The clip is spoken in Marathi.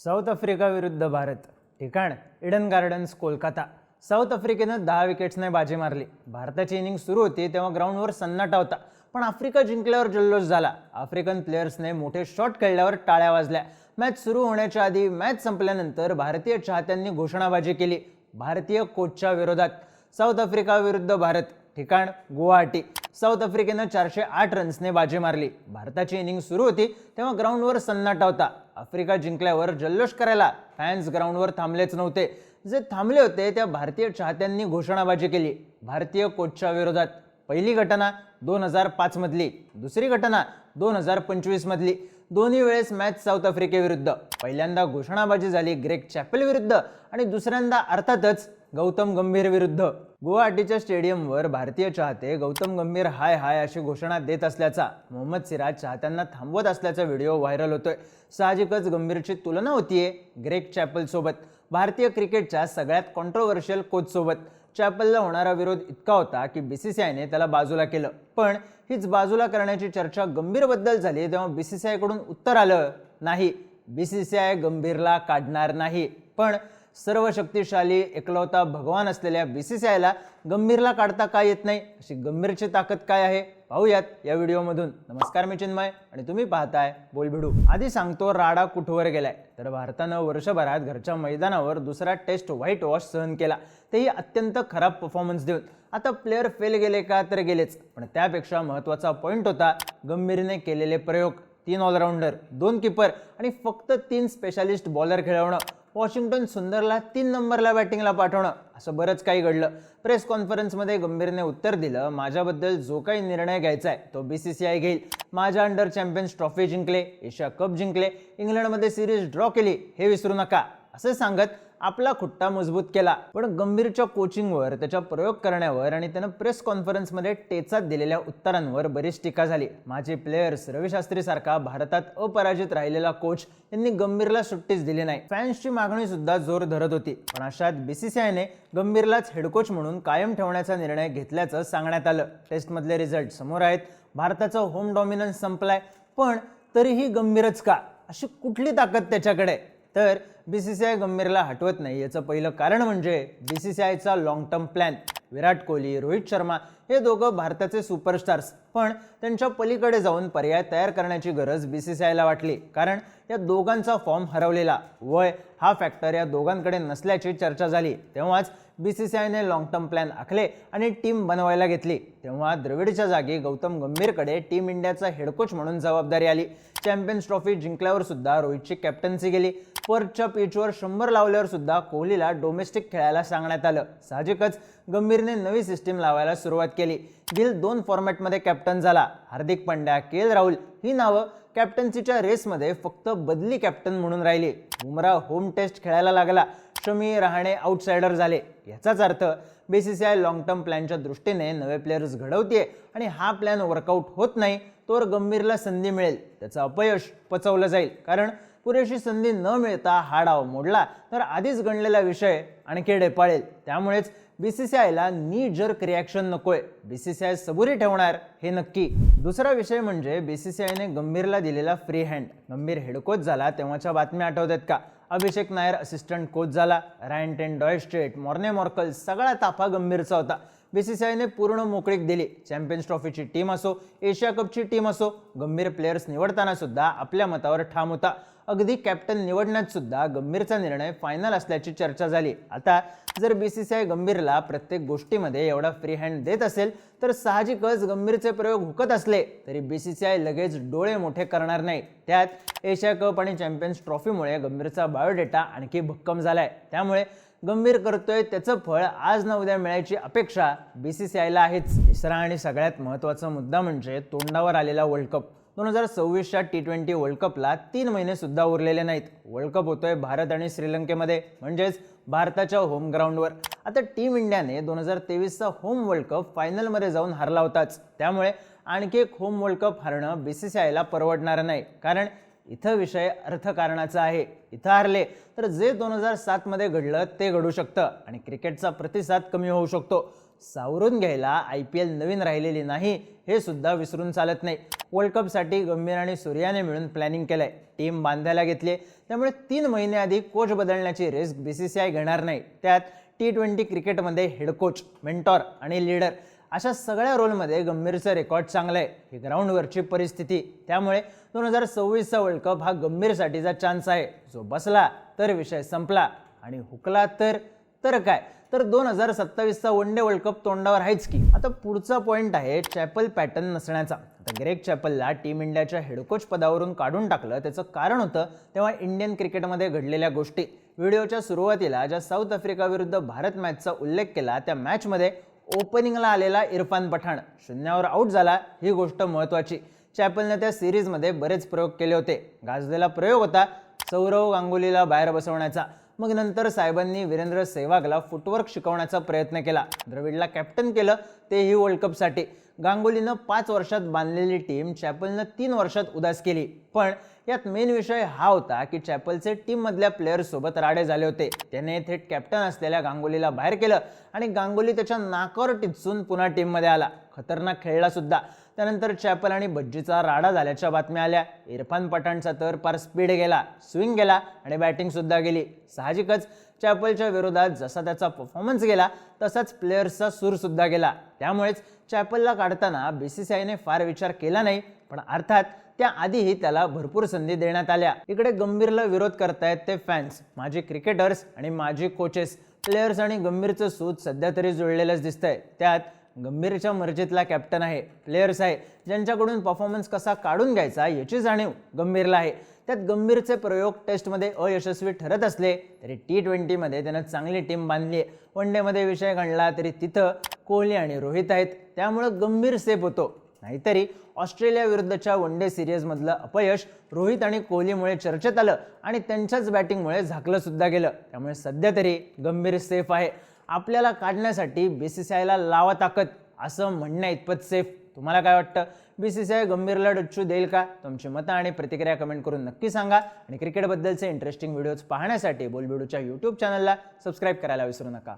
साऊथ आफ्रिका विरुद्ध भारत. ठिकाण इडन गार्डन्स, कोलकाता. साऊथ आफ्रिकेनं 10 विकेट्सने बाजी मारली. भारताची इनिंग सुरू होती तेव्हा ग्राउंडवर सन्नाटा होता, पण आफ्रिका जिंकल्यावर जल्लोष झाला. आफ्रिकन प्लेयर्सने मोठे शॉट खेळल्यावर टाळ्या वाजल्या. मॅच सुरू होण्याच्या आधी मॅच संपल्यानंतर भारतीय चाहत्यांनी घोषणाबाजी केली भारतीय कोचच्या विरोधात. साऊथ आफ्रिका विरुद्ध भारत. ठिकाण गुवाहाटी. साऊथ आफ्रिकेनं 408 रन्सने बाजी मारली. भारताची इनिंग सुरू होती तेव्हा ग्राउंडवर सन्नाटा होता. आफ्रिका जिंकल्यावर जल्लोष करायला फॅन्स ग्राउंडवर थांबलेच नव्हते. जे थांबले होते त्या भारतीय चाहत्यांनी घोषणाबाजी केली भारतीय कोचच्या विरोधात. पहिली घटना 2005 मधली, दुसरी घटना 2025 मधली. दोन्ही वेळेस मॅच साऊथ आफ्रिकेविरुद्ध. पहिल्यांदा घोषणाबाजी झाली ग्रेग चॅपेल विरुद्ध आणि दुसऱ्यांदा अर्थातच गौतम गंभीर विरुद्ध. गुवाहाटीच्या स्टेडियमवर भारतीय चाहते गौतम गंभीर हाय हाय अशी घोषणा देत असल्याचा, मोहम्मद सिराज चाहत्यांना थांबवत असल्याचा व्हिडिओ व्हायरल होतोय. साहजिकच गंभीरची तुलना होतीये ग्रेग चॅपेल सोबत, भारतीय क्रिकेटच्या सगळ्यात कॉन्ट्रोवर्शियल कोच सोबत. चॅपेलला होणारा विरोध इतका होता की बीसीसीआयने त्याला बाजूला केलं. पण हीच बाजूला करण्याची चर्चा गंभीरबद्दल झाली तेव्हा बीसीसीआयकडून उत्तर आलं, नाही, बीसीसीआय गंभीरला काढणार नाही. पण सर्व शक्तिशाली एकलौता भगवान असलेल्या बीसीसीआयला गंभीरला काढता काय येत नाही? अशी गंभीरची ताकद काय आहे पाहूयात या व्हिडिओमधून. नमस्कार, मी चिन्मय आणि तुम्ही पाहताय बोलभिडू. आधी सांगतो राडा कुठवर गेलाय. तर भारतानं वर्षभरात घरच्या मैदानावर दुसरा टेस्ट व्हाईट वॉश सहन केला, तेही अत्यंत खराब परफॉर्मन्स देऊन. आता प्लेयर फेल गेले का? तर गेलेच, पण त्यापेक्षा महत्त्वाचा पॉईंट होता गंभीरने केलेले प्रयोग. 3 ऑलराऊंडर, 2 कीपर आणि फक्त 3 स्पेशालिस्ट बॉलर खेळवणं. वॉशिंग्टन सुंदरला 3 नंबरला बॅटिंगला पाठवणं. असं बरंच काही घडलं. प्रेस कॉन्फरन्समध्ये गंभीरने उत्तर दिलं, माझ्याबद्दल जो काही निर्णय घ्यायचा आहे तो बीसीसीआय घेईल. माझ्या अंडर चॅम्पियन्स ट्रॉफी जिंकले, एशिया कप जिंकले, इंग्लंडमध्ये सिरीज ड्रॉ केली, हे विसरू नका, असं सांगत आपला खुट्टा मजबूत केला. पण गंभीरच्या कोचिंगवर, त्याच्या प्रयोग करण्यावर आणि त्यानं प्रेस कॉन्फरन्समध्ये टेचात दिलेल्या उत्तरांवर बरीच टीका झाली. माझे प्लेयर्स, रवी शास्त्री सारखा भारतात अपराजित राहिलेला कोच यांनी गंभीरला सुट्टीच दिली नाही. फॅन्सची मागणी सुद्धा जोर धरत होती. पण अशात बीसीसीआयने गंभीरलाच हेड कोच म्हणून कायम ठेवण्याचा निर्णय घेतल्याचं सांगण्यात आलं. टेस्टमधले रिझल्ट समोर आहेत. भारताचा होम डॉमिनन्स संपलाय, पण तरीही गंभीरच का? अशी कुठली ताकद त्याच्याकडे? तर बीसीसीआय गंभीरला हटवत नाही याचं पहिलं कारण म्हणजे बीसीसीआयचा long term plan. Virat Kohli, Rohit Sharma हे दोघं भारताचे सुपरस्टार्स, पण त्यांच्या पलीकडे जाऊन पर्याय तयार करण्याची गरज बीसीसीआयला वाटली. कारण या दोघांचा फॉर्म हरवलेला, वय हा फॅक्टर या दोघांकडे नसल्याची चर्चा झाली. तेव्हाच बीसीसीआयने लॉंग टर्म प्लॅन आखले आणि टीम बनवायला घेतली. तेव्हा द्रविडच्या जागी गौतम गंभीरकडे टीम इंडियाचा हेडकोच म्हणून जबाबदारी आली. चॅम्पियन्स ट्रॉफी जिंकल्यावर सुद्धा रोहितची कॅप्टन्सी गेली. पर्चच्या पिचवर 100 लावल्यावर सुद्धा कोहलीला डोमेस्टिक खेळायला सांगण्यात आलं. साहजिकच गंभीरने नवी सिस्टीम लावायला सुरुवात केली. गिल 2 फॉर्मॅटमध्ये कॅप्टन झाला. हार्दिक पांड्या, केएल राहुल ही नावं कॅप्टन्सीच्या रेसमध्ये फक्त बदली कॅप्टन म्हणून राहिली. बुमराह होम टेस्ट खेळायला लागला. शमी, रहाणे आउटसायडर झाले. याचाच अर्थ बीसीसीआय लॉंग टर्म प्लॅनच्या दृष्टीने नवे प्लेयर्स घडवते आणि हा प्लॅन वर्कआउट होत नाही तोवर गंभीरला संधी मिळेल, त्याचं अपयश पचवलं जाईल. कारण पुरेशी संधी न मिळता हा डाव मोडला तर आधीच गणलेला विषय आणखी ढेपाळेल. त्यामुळेच बीसीसीआयला नी जर्क रिॲक्शन नकोय. बीसीसीआय सबुरी ठेवणार हे नक्की. दुसरा विषय म्हणजे बीसीसीआयने गंभीरला दिलेला फ्री हँड. गंभीर हेडकोच झाला तेव्हाच्या बातम्या आठवतात का? अभिषेक नायर असिस्टंट कोच झाला. रायन टेन डॉयस्ट्रेट, मॉर्ने मॉर्कल, सगळा ताफा गंभीरचा होता. बीसीसीआयने पूर्ण मोकळीक दिली. चॅम्पियन्स ट्रॉफीची टीम असो, एशिया कपची टीम असो, गंभीर प्लेयर्स निवडताना सुद्धा आपल्या मतावर ठाम होता. अगदी कॅप्टन निवडण्यात सुद्धा गंभीरचा निर्णय फायनल असल्याची चर्चा झाली. आता जर बीसीसीआय गंभीरला प्रत्येक गोष्टीमध्ये एवढा फ्री हँड देत असेल तर साहजिकच गंभीरचे प्रयोग हुकत असले तरी बीसीसीआय लगेच डोळे मोठे करणार नाही. त्यात एशिया कप आणि चॅम्पियन्स ट्रॉफीमुळे गंभीरचा बायोडेटा आणखी भक्कम झालाय. त्यामुळे गंभीर करतोय त्याचं फळ आज ना उद्या मिळायची अपेक्षा बीसीसीआयला आहेच. तिसरा आणि सगळ्यात महत्त्वाचा मुद्दा म्हणजे तोंडावर आलेला वर्ल्ड कप. 2026च्या T20 वर्ल्ड कपला 3 महिने सुद्धा उरलेले नाहीत. वर्ल्ड कप होतोय भारत आणि श्रीलंकेमध्ये, म्हणजेच भारताच्या होम ग्राउंडवर. आता टीम इंडियाने 2023चा होम वर्ल्ड कप फायनलमध्ये जाऊन हरला होताच. त्यामुळे आणखी एक होम वर्ल्ड कप हरणं बीसीसीआयला परवडणार नाही. कारण इथं विषय अर्थकारणाचा आहे. इथं हरले तर जे 2007 मध्ये घडलं ते घडू शकतं आणि क्रिकेटचा प्रतिसाद कमी होऊ शकतो. सावरून घ्यायला IPL नवीन राहिलेली नाही हे सुद्धा विसरून चालत नाही. वर्ल्ड कपसाठी गंभीर आणि सूर्याने मिळून प्लॅनिंग केलंय, टीम बांधायला घेतली, त्यामुळे 3 महिने आधी कोच बदलण्याची रिस्क BCCI घेणार नाही. त्यात T20 क्रिकेटमध्ये हेड कोच, मेंटॉर आणि लीडर अशा सगळ्या रोलमध्ये गंभीरचं रेकॉर्ड चांगलं आहे. ही ग्राउंडवरची परिस्थिती, त्यामुळे 2026चा वर्ल्ड कप हा गंभीरसाठीचा चान्स आहे. जो बसला तर विषय संपला आणि हुकला तर काय, तर 2027चा वन डे वर्ल्ड कप तोंडावर आहेच की. आता पुढचा पॉईंट आहे चॅपल पॅटर्न नसण्याचा. आता ग्रेग चॅपलला टीम इंडियाच्या हेडकोच पदावरून काढून टाकलं, त्याचं कारण होतं तेव्हा इंडियन क्रिकेटमध्ये घडलेल्या गोष्टी. व्हिडिओच्या सुरुवातीला ज्या साऊथ आफ्रिका विरुद्ध भारत मॅचचा उल्लेख केला, त्या मॅचमध्ये ओपनिंगला आलेला इरफान पठाण 0वर आऊट झाला. ही गोष्ट महत्त्वाची. चॅपलने त्या सिरीजमध्ये बरेच प्रयोग केले होते. गाजलेला प्रयोग होता सौरव गांगुलीला बाहेर बसवण्याचा. मग नंतर साहेबांनी वीरेंद्र सेहवागला फुटवर्क शिकवण्याचा प्रयत्न केला. द्रविडला कॅप्टन केलं, तेही वर्ल्ड कपसाठी. गांगुलीनं 5 वर्षात बांधलेली टीम चॅपलनं 3 वर्षात उदास केली. पण यात मेन विषय हा होता की चॅपलचे टीममधल्या प्लेयर्ससोबत राडे झाले होते. त्याने थेट कॅप्टन असलेल्या गांगुलीला बाहेर केलं आणि गांगुली त्याच्या नाकावर टिचून पुन्हा टीममध्ये आला. खतरनाक खेळला सुद्धा. त्यानंतर चॅपल आणि भज्जीचा राडा झाल्याच्या बातम्या आल्या. इरफान पठाणचा तर पार स्पीड गेला, स्विंग गेला आणि बॅटिंग सुद्धा गेली. साहजिकच चॅपलच्या विरोधात जसा त्याचा परफॉर्मन्स गेला तसाच प्लेयर्सचा सूर सुद्धा गेला. त्यामुळेच चॅपलला काढताना BCCIने फार विचार केला नाही, पण अर्थात त्याआधीही त्याला भरपूर संधी देण्यात आल्या. इकडे गंभीरला विरोध करतायत ते फॅन्स, माजी क्रिकेटर्स आणि माजी कोचेस. प्लेयर्स आणि गंभीरचं सूत सध्या तरी जुळलेलंच दिसतंय. त्यात गंभीरच्या मर्जीतला कॅप्टन आहे, प्लेयर्स आहे ज्यांच्याकडून परफॉर्मन्स कसा काढून घ्यायचा याची जाणीव गंभीरला आहे. त्यात गंभीरचे प्रयोग टेस्टमध्ये अयशस्वी ठरत असले तरी T20मध्ये त्यानं चांगली टीम बांधली आहे. वन डेमध्ये विषय घडला तरी तिथं कोहली आणि रोहित आहेत, त्यामुळे गंभीर सेफ होतो. नाहीतरी ऑस्ट्रेलिया विरुद्धच्या वन डे सिरीजमधलं अपयश रोहित आणि कोहलीमुळे चर्चेत आलं आणि त्यांच्याच बॅटिंगमुळे झाकलं सुद्धा गेलं. त्यामुळे सध्या तरी गंभीर सेफ आहे. आपल्याला काढण्यासाठी BCCIला लावा ताकद असं म्हणण्या इतपत सेफ. तुम्हाला काय वाटतं? BCCI गंभीरला डच्चू देईल का? तुमची मतं आणि प्रतिक्रिया कमेंट करून नक्की सांगा. आणि क्रिकेटबद्दलचे इंटरेस्टिंग व्हिडिओज पाहण्यासाठी बोलबिडूच्या YouTube चॅनलला सबस्क्राईब करायला विसरू नका.